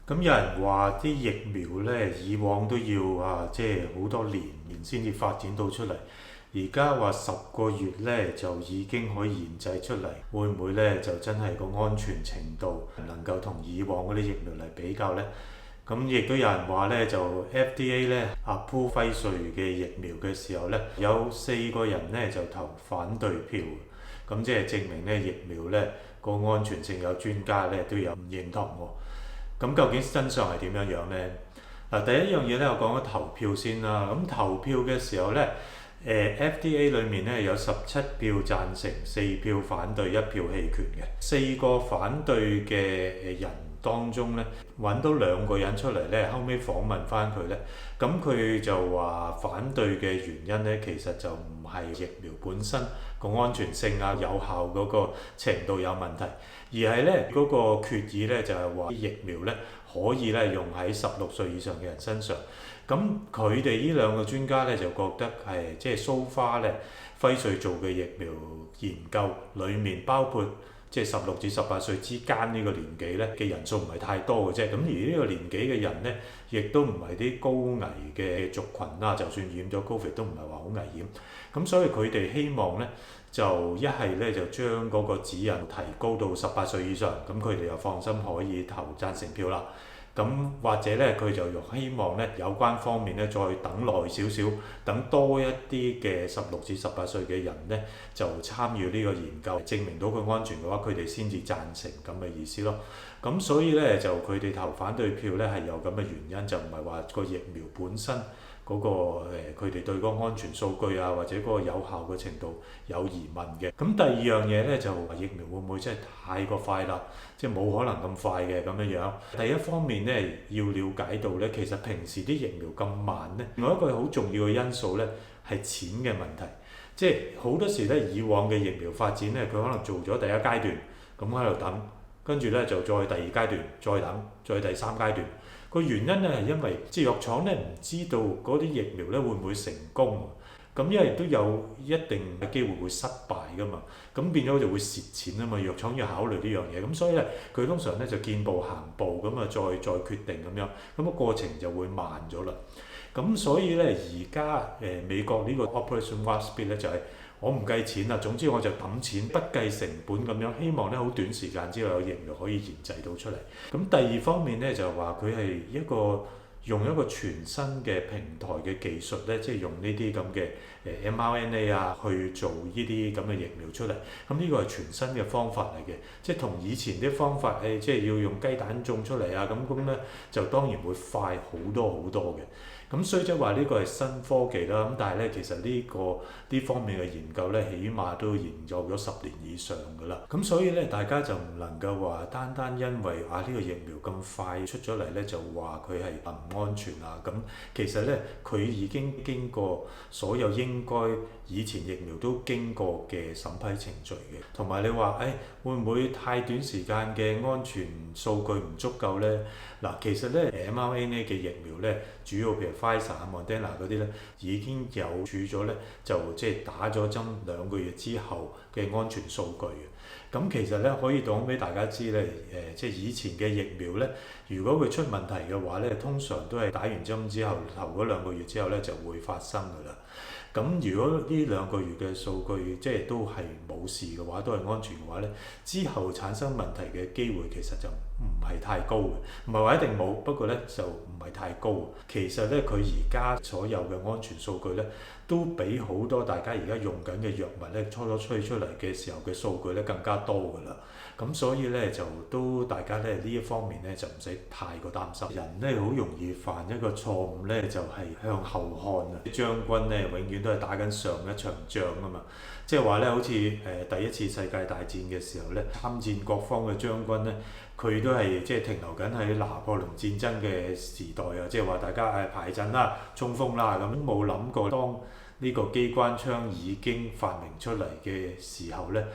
咁有人話啲疫苗呢，以往都要即係好多年先至發展到出嚟，而家話10個月呢，就已經可以研製出嚟，會唔會呢？就真係個安全程度能夠同以往嗰啲疫苗嚟比較呢？咁亦都有人話呢，就 FDA 呢 approve 輝瑞嘅疫苗嘅時候呢，有4個人呢就投反對票，咁即係證明呢疫苗呢個安全性有專家呢都有唔認同喎。咁究竟真相係點樣樣呢？嗱，第一樣嘢咧，我講咗投票先啦。咁投票嘅時候咧，FDA 裏面咧有17票贊成、4票反對、1票棄權嘅。4個反對嘅人當中咧，揾到2個人出嚟咧，後尾訪問翻佢咧，咁佢就話反對嘅原因咧，其實就唔係疫苗本身個安全性啊、有效嗰個程度有問題，而係咧嗰個決議咧就係話疫苗咧可以咧用喺16歲以上嘅人身上。咁佢哋呢2個專家咧就覺得係即係 so far 咧輝瑞做嘅疫苗研究裡面包括即係16至18歲之間呢個年紀咧嘅人數唔係太多嘅啫。咁而呢個年紀嘅人咧，亦都唔係啲高危嘅族群啦。就算染咗 Covid 都唔係話好危險。咁所以佢哋希望咧就一係咧就將嗰個指引提高到18歲以上，咁佢哋又放心可以投贊成票啦。咁或者咧佢就希望咧有關方面咧再等耐少少，等多一啲嘅16至18歲嘅人咧就參與呢個研究，證明到佢安全嘅話，佢哋先至贊成咁嘅意思咯。咁所以咧就佢哋投反對票咧係有咁嘅原因，就唔係話個疫苗本身嗰個佢哋對嗰個安全數據啊，或者嗰個有效嘅程度有疑問嘅。咁第二樣嘢咧就話疫苗會唔會真係太過快啦？即係冇可能咁快嘅咁樣樣。第一方面咧要了解到咧，其實平時啲疫苗咁慢咧，另外一個好重要嘅因素咧係錢嘅問題。即係好多時咧以往嘅疫苗發展咧，佢可能做咗第一階段，咁喺度等，跟住咧就再第2階段，再等，再第3階段。個原因咧係因為製藥廠咧唔知道嗰啲疫苗咧會唔會成功，咁因為都有一定嘅機會會失敗噶嘛，咁變咗就會蝕錢啊嘛，藥廠要考慮呢樣嘢，咁所以咧佢通常咧就見步行步咁啊，再決定咁樣，咁個過程就會慢咗啦。咁所以咧而家美國呢個 Operation Warp Speed 咧就係我唔計錢啦，總之我就揼錢不計成本咁樣，希望咧好短時間之內有疫苗可以研製到出嚟。咁第二方面咧就係話佢係用一個全新嘅平台嘅技術咧，即係用呢啲咁嘅mRNA 啊去做呢啲咁嘅疫苗出嚟。咁呢個係全新嘅方法嚟嘅，即係同以前啲方法即係要用雞蛋種出嚟啊，咁咧就當然會快好多好多嘅。咁雖則話呢個係新科技啦，咁但係咧其實呢方面嘅研究咧，起碼都研究咗10年以上㗎啦。咁所以咧，大家就唔能夠話單單因為呢個疫苗咁快出咗嚟咧，就話佢係唔安全啊。咁其實咧，佢已經經過所有應該以前疫苗都經過嘅審批程序嘅。同埋你話會唔會太短時間嘅安全數據唔足夠咧？嗱，其實咧mRNA 嘅疫苗咧，主要譬如 Pfizer 啊、Moderna 嗰啲咧，已經有儲咗咧，就即係打咗針2個月之後嘅安全數據嘅。咁其實咧可以講俾大家知咧，即係以前嘅疫苗咧，如果佢出問題嘅話咧，通常都係打完針之後頭嗰2個月之後咧就會發生㗎啦。咁如果呢2個月嘅數據即係都係冇事嘅話，都係安全嘅話咧，之後產生問題嘅機會其實就唔係太高嘅，唔係話一定冇，不過咧就唔係太高。其實咧佢而家所有嘅安全數據咧，都比好多大家而家用緊嘅藥物咧初吹出嚟嘅時候嘅數據咧更加多㗎啦。咁所以咧就都大家咧呢一方面咧就唔使太過擔心。人咧好容易犯一個錯誤咧，就係向後看啊！將軍咧永遠都係打緊上一場仗啊嘛。即係話咧，好似第一次世界大戰嘅時候咧，參戰各方嘅將軍咧，佢都係即係停留緊喺拿破崙戰爭嘅時代啊！即係話大家排陣啦、衝鋒啦，咁冇諗過當呢個機關槍已經發明出嚟嘅時候咧，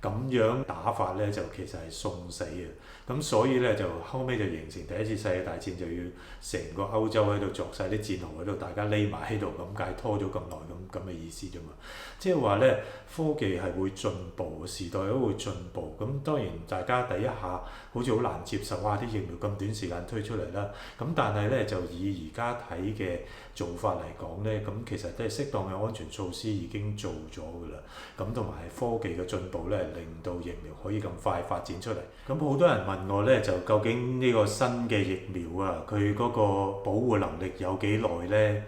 咁樣打法咧就其實係送死嘅。咁所以咧就後尾就形成第一次世界大戰，就要成個歐洲喺度作晒啲戰壕喺度，大家匿埋喺度咁解，拖咗咁耐咁嘅意思啫嘛。即係話咧，科技係會進步，時代都會進步。咁當然大家第一下好似好難接受，哇！啲疫苗咁短時間推出嚟啦。咁但係咧就以而家睇嘅做法嚟講咧，咁其實都係適當嘅安全措施已經做咗㗎啦。咁同埋科技嘅進步咧，令到疫苗可以咁快發展出嚟。咁好多人問我咧，就究竟呢個新嘅疫苗啊，佢嗰個保護能力有幾耐咧？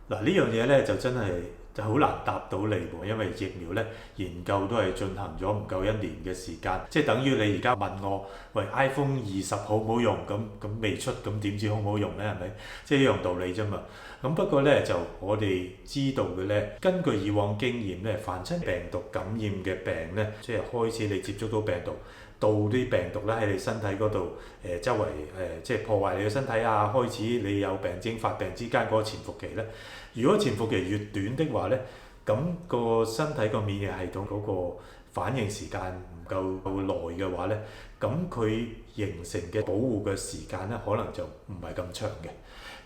嗱，呢樣嘢咧就真係就好難答到你喎，因為疫苗咧研究都係進行咗唔夠1年嘅時間，即係等於你而家問我，喂 iPhone 20好唔好用？咁未出，咁點知好唔好用咧？係咪？即係一樣道理啫嘛。咁不過咧就我哋知道嘅咧，根據以往經驗咧，凡親病毒感染嘅病咧，即係開始你接觸到病毒，到啲病毒咧喺你身體嗰度周圍即係破壞你嘅身體啊，開始你有病徵發病之間嗰個潛伏期咧，如果潛伏期越短的話咧，咁個身體個免疫系統嗰個反應時間唔夠耐嘅話咧，咁佢形成嘅保護嘅時間咧，可能就唔係咁長嘅。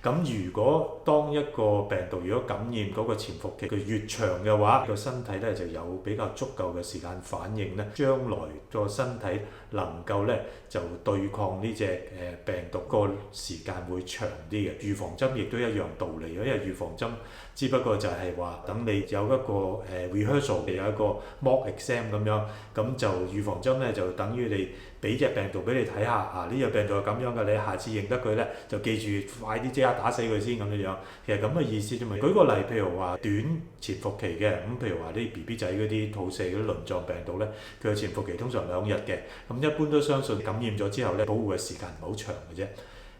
咁如果當一個病毒如果感染嗰個潛伏期佢越長嘅話，個身體咧就有比較足夠嘅時間反應咧，將來個身體能夠咧就對抗呢隻病毒個時間會長啲嘅。預防針亦都一樣道理，因為預防針只不過就係話等你有一個rehearsal，有一個 mock exam 咁樣，咁就預防針咧就等於你俾隻病毒俾你睇下，呢隻病毒係咁樣嘅，你下次認得佢咧就記住快啲即刻打死佢先咁樣。其實咁嘅意思啫嘛。舉個例，譬如話短潛伏期嘅，咁譬如話啲 BB 仔嗰啲肚瀉嗰啲輪狀病毒咧，佢嘅潛伏期通常2日嘅，咁一般都相信感染咗之後咧，保護嘅時間唔係好長嘅啫。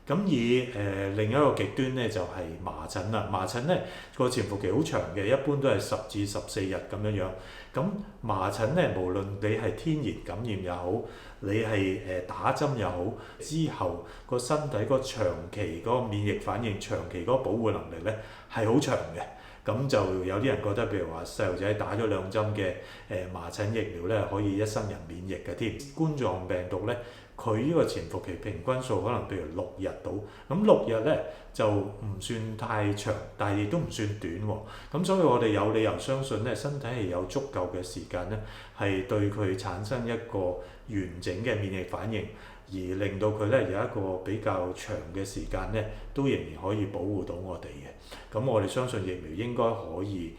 咁而另一個極端咧就係麻疹啦。麻疹咧個潛伏期好長嘅，一般都係10至14日咁樣樣。咁麻疹咧，無論你係天然感染又好，你係打針又好，之後個身體個長期嗰個免疫反應、長期嗰個保護能力咧係好長嘅。咁就有啲人覺得，譬如話細路仔打咗2針嘅麻疹疫苗咧，可以一生人免疫嘅添。冠狀病毒咧，佢呢個潛伏期平均數可能譬如6日到，咁6日咧就唔算太長，但係亦都唔算短喎。咁所以我哋有理由相信咧，身體係有足夠嘅時間咧，係對佢產生一個完整嘅免疫反應，而令到佢咧有一個比較長嘅時間咧，都仍然可以保護到我哋嘅。咁我哋相信疫苗應該可以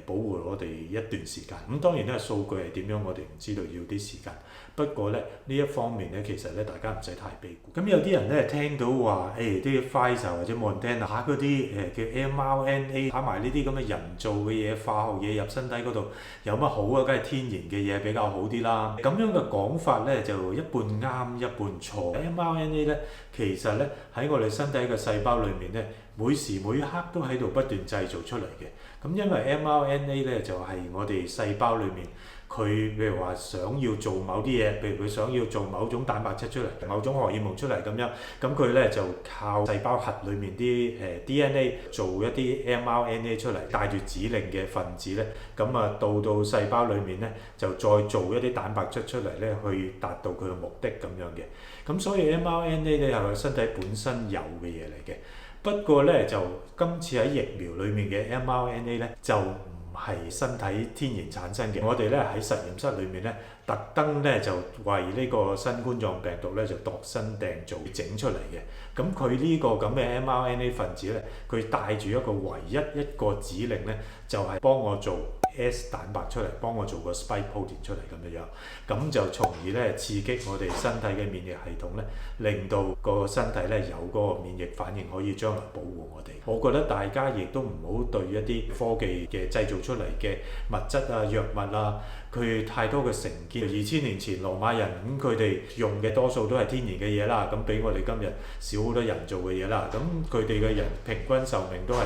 保護我哋一段時間。咁當然咧，數據係點樣我哋唔知道，要啲時間。不過咧呢一方面咧，其實咧大家唔使太悲觀。咁有啲人咧聽到話啲 Pfizer 或者冇人聽打嗰啲叫 mRNA 打埋呢啲咁嘅人造嘅嘢、化學嘢入身體嗰度有乜好啊？梗係天然嘅嘢比較好啲啦。咁樣嘅講法咧就一半啱一半錯。mRNA 咧其實咧喺我哋身體嘅細胞裏面咧，每時每刻都喺度不斷製造出嚟嘅。咁因為 mRNA 咧就係我哋細胞裏面，佢譬如話想要做某啲嘢，譬如佢想要做某種蛋白質出嚟、某種荷爾蒙出嚟咁樣，咁佢咧就靠細胞核裏面啲DNA 做一啲 mRNA 出嚟，帶住指令嘅分子咧，咁到細胞裏面咧就再做一啲蛋白質出嚟咧，去達到佢嘅目的咁樣嘅。咁所以 mRNA 咧係佢身體本身有嘅嘢嚟嘅。不過咧就今次喺疫苗裏面嘅 mRNA 咧就唔係身體天然產生嘅。我哋咧喺實驗室裏面咧特登咧就為呢個新冠狀病毒咧就度身訂造整出嚟嘅。咁佢呢個咁嘅 mRNA 分子咧，佢帶住一個唯一一個指令咧，就係幫我做 S 蛋白出嚟，幫我做個 spike protein 出嚟咁樣樣，咁就從而咧刺激我哋身體嘅免疫系統咧，令到個身體咧有嗰個免疫反應，可以將來保護我哋。我覺得大家亦都唔好對一啲科技嘅製造出嚟嘅物質啊、藥物啊，佢太多嘅成見。2000年前羅馬人咁佢哋用嘅多數都係天然嘅嘢啦，咁比我哋今日少好多人造嘅嘢啦。咁佢哋嘅人平均壽命都係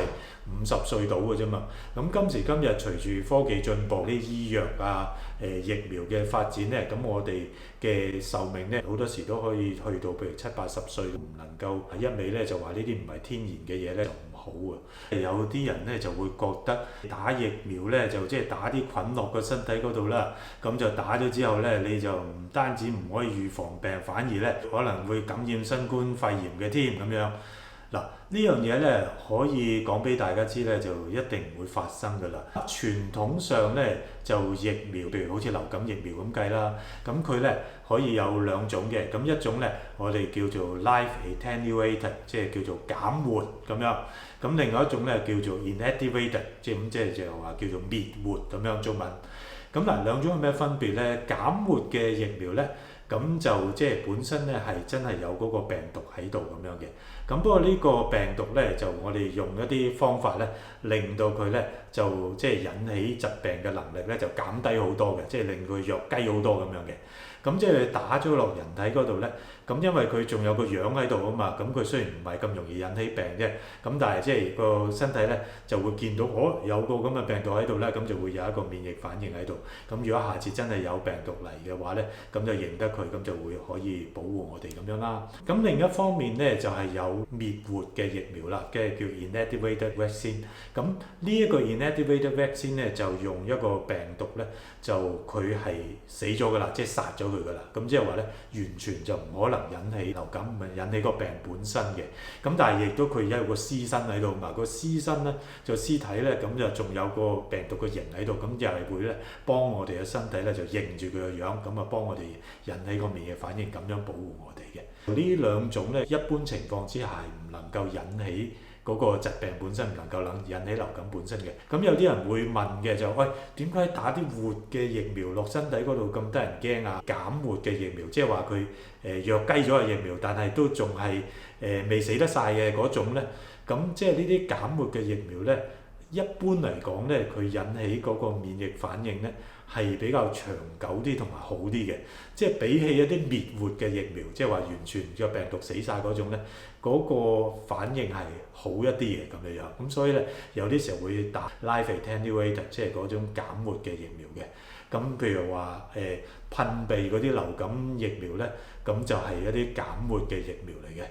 50歲到嘅啫嘛。咁今時今日隨住科技進步，啲醫藥啊、疫苗嘅發展咧，咁我哋嘅壽命咧好多時都可以去到譬如70-80歲，唔能夠一味咧就話呢啲唔係天然嘅嘢咧就唔好。好嘅。有啲人咧就會覺得打疫苗咧就即係打啲菌落個身體嗰度啦，咁就打咗之後咧你就唔單止唔可以預防病，反而咧可能會感染新冠肺炎嘅添咁樣。嗱，呢樣嘢咧可以講俾大家知咧，就一定唔會發生㗎啦。傳統上咧就疫苗，譬如好似流感疫苗咁計啦，咁佢咧可以有兩種嘅，咁一種咧我哋叫做 live attenuated， 即係叫做減活咁樣，咁另外一種咧叫做 inactivated， 即係話叫做滅活咁樣中文。咁嗱，兩種有咩分別咧？減活嘅疫苗咧，咁就即係本身咧係真係有嗰個病毒喺度咁樣嘅。咁不過呢個病毒咧就我哋用一啲方法咧，令到佢咧就即係引起疾病嘅能力咧就減低好多嘅，即係令佢弱雞好多咁樣嘅。咁即係你打咗落人體嗰度咧，咁因為佢仲有個樣喺度啊嘛，咁佢雖然唔係咁容易引起病啫，咁但係即係個身體咧就會見到有個咁嘅病毒喺度咧，咁就會有一個免疫反應喺度。咁如果下次真係有病毒嚟嘅話咧，咁就認得佢，咁就會可以保護我哋咁樣啦。咁另一方面咧就係有滅活嘅疫苗啦，即係叫 inactivated vaccine。咁呢一個 inactivated vaccine 咧就用一個病毒咧，就佢係死咗㗎啦，即係殺咗佢㗎啦。咁即係話咧，完全就唔可能引起流感，唔係引起個病本身嘅。咁但係亦都佢有個屍身喺度嘛，個屍身咧就屍體咧，咁就仲有個病毒嘅形喺度，咁又係會咧幫我哋嘅身體咧就認住佢嘅樣，咁啊幫我哋引起個免疫反應，咁樣保護我哋嘅。呢兩種咧，一般情況之下係唔能夠引起嗰個疾病本身，唔能夠引起流感本身嘅。咁有啲人會問嘅就喂，點解打啲活嘅疫苗落身體嗰度咁得人驚啊？減活嘅疫苗，即係話佢弱雞咗嘅疫苗，但係都仲係未死得晒嘅嗰種咧。咁即係呢啲減活嘅疫苗咧，一般嚟講咧，佢引起嗰個免疫反應咧係比較長久啲同埋好啲嘅。即係比起一啲滅活嘅疫苗，即係話完全個病毒死晒嗰種咧，嗰個反應係好一啲嘅咁樣樣。咁所以咧，有啲時候會打 live attenuated， 即係嗰種減活嘅疫苗嘅。咁譬如話噴鼻嗰啲流感疫苗咧，咁就係一啲減活嘅疫苗嚟嘅。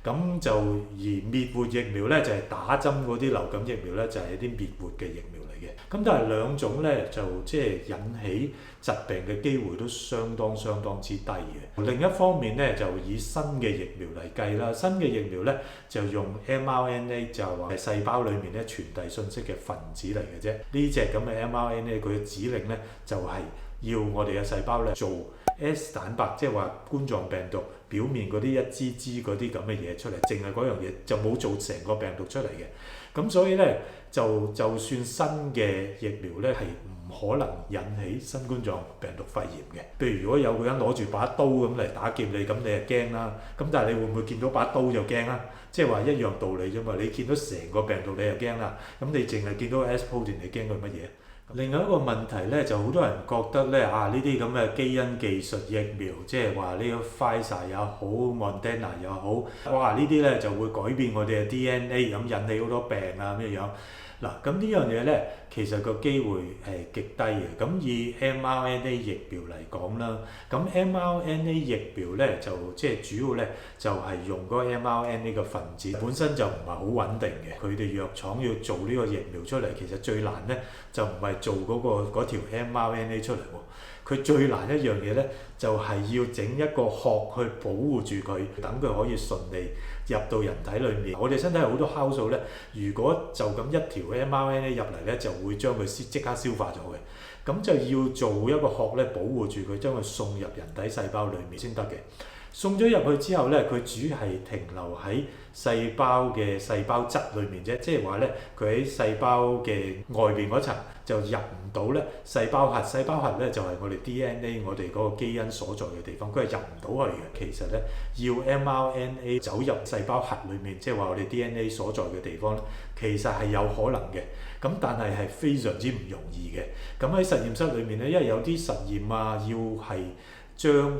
咁就而滅活疫苗咧，就係打針嗰啲流感疫苗咧，就係一啲滅活嘅疫苗嚟嘅。咁但係兩種咧，就即係引起疾病嘅機會都相當之低嘅。另一方面咧，就以新嘅疫苗嚟計啦，新嘅疫苗咧就用 mRNA， 就係話係細胞裡面咧傳遞信息嘅分子嚟嘅啫。呢隻咁嘅 mRNA 佢嘅指令咧就係要我哋嘅細胞咧做 S 蛋白，即係話冠狀病毒表面嗰啲一支支嗰啲咁嘅嘢出嚟，淨係嗰樣嘢就冇做成個病毒出嚟嘅。咁所以咧就算新嘅疫苗咧係唔可能引起新冠狀病毒肺炎嘅。譬如如果有個人攞住把刀咁嚟打劫你，咁你就驚啦。咁但係你會唔會見到把刀就驚啦？即係話一樣道理啫嘛。你見到成個病毒你就驚啦。咁你淨係見到 S protein 你驚佢乜嘢？另外一個問題咧，就好多人覺得咧呢啲咁嘅基因技術疫苗，即係話呢個 Pfizer 又好 Moderna 又好，哇呢啲咧就會改變我哋嘅 DNA， 咁引起好多病啊咁樣。嗱，咁呢樣嘢咧，其實個機會係極低嘅。咁以 mRNA 疫苗嚟講啦，咁 mRNA 疫苗咧就即係主要咧就係用嗰個 mRNA 嘅分子，本身就唔係好穩定嘅。佢哋藥廠要做呢個疫苗出嚟，其實最難咧就唔係做嗰條 mRNA 出嚟喎。佢最難一樣嘢咧，就係要整一個殼去保護住佢，等佢可以順利入到人體裏面。我哋身體有好多酵素咧，如果就咁一條 mRNA 入嚟咧，就會將佢即刻消化咗嘅。咁就要做一個殼咧，保護住佢，將佢送入人體細胞裏面先得嘅。送咗入去之後咧，佢主要係停留喺細胞嘅細胞質裏面啫，即係話咧，佢喺細胞嘅外邊嗰層就入唔到咧細胞核。細胞核咧就係我哋 DNA 我哋嗰個基因所在嘅地方，佢係入唔到去嘅。其實咧，要 mRNA 走入細胞核裏面，即係話我哋 DNA 所在嘅地方咧，其實係有可能嘅。咁但係非常之唔容易嘅。咁喺實驗室裏面咧，因為有啲實驗要係將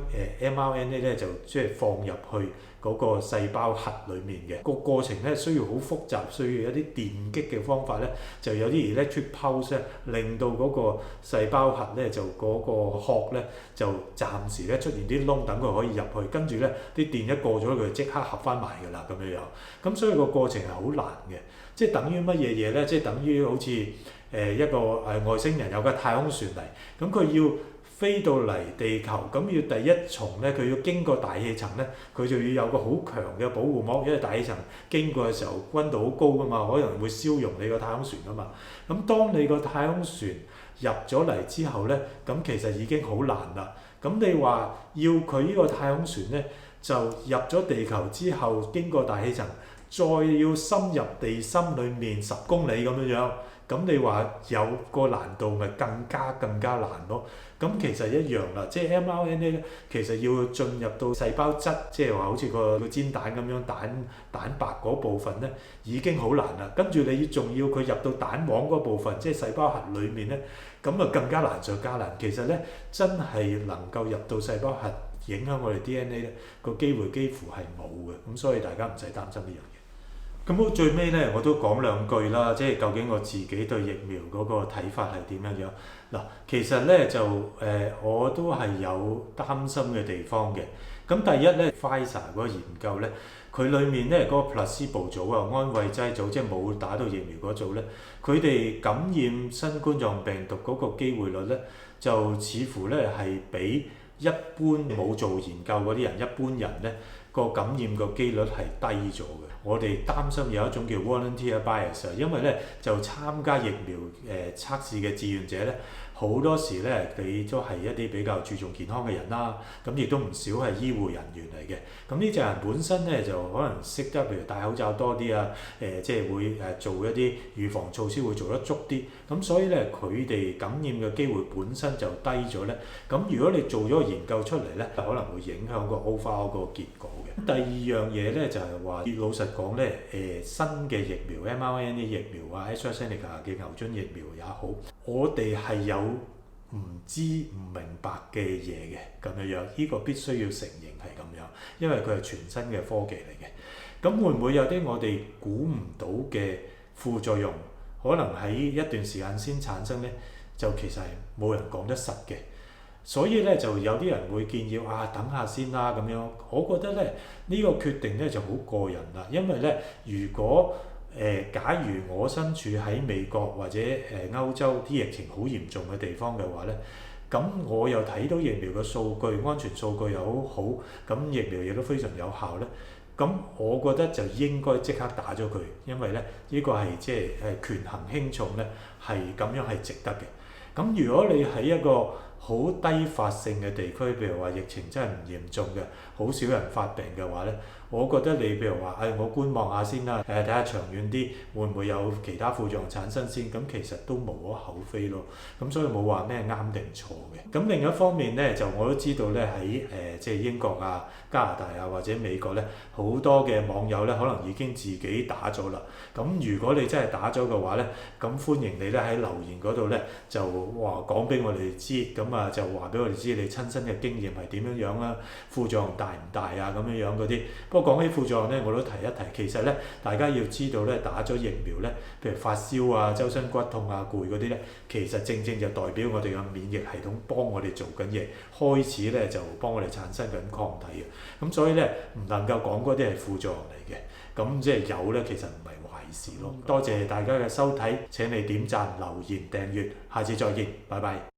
mRNA 咧就即係放入去嗰個細胞核裡面嘅。個過程咧需要好複雜，需要一啲電擊嘅方法咧，就有啲 electric pulse 咧，令到嗰個細胞核咧就嗰個殼咧就暫時咧出現啲窿，等佢可以入去，跟住咧啲電一過咗，佢就即刻合翻埋㗎啦咁樣樣。咁所以個過程係好難嘅，即係等於乜嘢嘢咧？即係等於好似一個外星人有架太空船嚟，咁佢要飛到嚟地球，咁要第一重咧，佢要經過大氣層咧，佢就要有個好強嘅保護膜，因為大氣層經過嘅時候溫度好高㗎嘛，可能會燒溶你個太空船㗎嘛。咁當你個太空船入咗嚟之後咧，咁其實已經好難啦。咁你話要佢呢個太空船咧，就入咗地球之後，經過大氣層，再要深入地心裡面10公里咁樣樣。咁你話有個難度咪更加難咯？咁其實一樣啦，即係 mRNA 咧，其實要進入到細胞質，即係話好似個煎蛋咁樣蛋白嗰部分咧，已經好難啦。跟住你仲要佢入到蛋黃嗰部分，即係細胞核裡面咧，咁啊更加難上加難。其實咧，真係能夠入到細胞核影響我哋 DNA 咧，個機會幾乎係冇嘅。咁所以大家唔使擔心呢樣嘢。咁好最尾咧，我都講兩句啦，即係究竟我自己對疫苗嗰個睇法係點樣樣？嗱，其實咧就我都係有擔心嘅地方嘅。咁第一咧 Pfizer 嗰個研究咧，佢裡面咧嗰個 placebo 組啊，安慰劑組，即係冇打到疫苗嗰組咧，佢哋感染新冠狀病毒嗰個機會率咧，就似乎咧係比一般冇做研究嗰啲人，一般人咧個感染個機率係低咗嘅。我哋擔心有一種叫 volunteer bias， 因為咧就參加疫苗測試嘅志願者咧，好多時咧你都係一啲比較注重健康嘅人啦，咁亦都唔少係醫護人員嚟嘅。咁呢隻人本身咧就可能識得譬如戴口罩多啲啊，即係會做一啲預防措施會做得足啲，咁所以咧佢哋感染嘅機會本身就低咗咧。咁如果你做咗個研究出嚟咧，可能會影響個 overall 個結果嘅。第二樣嘢咧就係話，老實講咧，新嘅疫苗 mRNA 疫苗啊 AstraZeneca 嘅牛津疫苗也好，我哋係有唔知唔明白嘅嘢嘅咁樣，呢個必須要承認係咁樣，因為佢係全新嘅科技嚟嘅。咁會唔會有啲我哋估唔到嘅副作用，可能喺一段時間先產生咧？就其實係冇人講得實嘅。所以咧就有啲人會建議等下先啦咁樣。我覺得咧呢個決定咧就好個人啦，因為咧如果假如我身處喺美國或者歐洲啲疫情好嚴重嘅地方嘅話咧，咁我又睇到疫苗嘅數據，安全數據又好，咁疫苗亦都非常有效咧。咁我覺得就應該即刻打咗佢，因為咧呢個係即係權衡輕重咧，係咁樣係值得嘅。咁如果你喺一個好低發性嘅地區，譬如話疫情真係唔嚴重嘅，好少人發病嘅話咧，我覺得你譬如話，我觀望下先啦，睇下長遠啲會唔會有其他副作用產生先，咁其實都無可厚非咯。咁所以冇話咩啱定錯嘅。咁另一方面咧，就我都知道咧喺即係英國啊、加拿大啊或者美國咧，好多嘅網友咧可能已經自己打咗啦。咁如果你真係打咗嘅話咧，咁歡迎你咧喺留言嗰度咧就話講俾我哋知，咁就話俾我哋知你親身嘅經驗係點樣樣啦，副作用大唔大啊咁樣樣嗰啲。不過講起副作用咧，我都提一提，其實咧大家要知道咧，打咗疫苗咧，譬如發燒啊、周身骨痛啊、攰嗰啲咧，其實正正就代表我哋嘅免疫系統幫我哋做緊嘢，開始咧就幫我哋產生緊抗體嘅。咁所以咧唔能夠講嗰啲係副作用嚟嘅。咁即係有咧，其實唔係壞事咯。多謝大家嘅收睇，請你點讚、留言、訂閱，下次再見，拜拜。